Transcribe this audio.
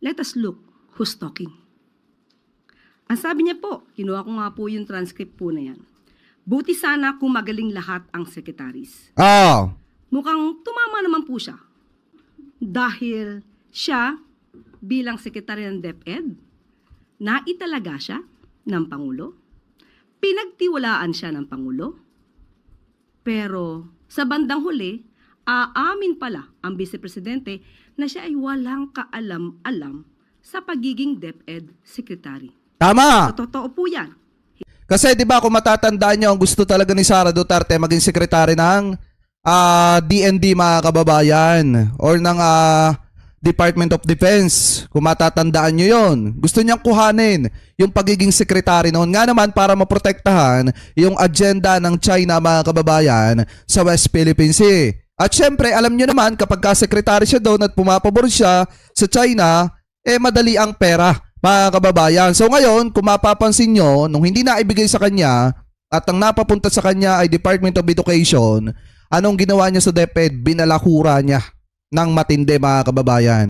let us look who's talking. Ang sabi niya po, kinuha ko nga po yung transcript po na yan. Buti sana kung magaling lahat ang secretaries. Oh. Mukhang tumama naman po siya. Dahil siya, bilang sekretary ng DepEd, naitalaga siya ng Pangulo. Pinagtiwalaan siya ng Pangulo. Pero sa bandang huli, aamin pala ang Vice Presidente na siya ay walang kaalam-alam sa pagiging DepEd Secretary. Tama. So, totoo po yan. Kasi 'di ba kung matatandaan niyo, ang gusto talaga ni Sara Duterte maging sekretary ng DND mga kababayan or ng Department of Defense. Kung matatandaan niyo 'yon. Gusto niyang kuhanin yung pagiging sekretary noon nga naman para maprotektahan yung agenda ng China mga kababayan sa West Philippine Sea. At syempre, alam niyo naman kapag ka-sekretary siya doon at pumapabor siya sa China, madali ang pera mga kababayan. So ngayon, kung mapapansin nyo, nung hindi na ibigay sa kanya at ang napapunta sa kanya ay Department of Education, anong ginawa niya sa DepEd? Binalakura niya ng matindi mga kababayan.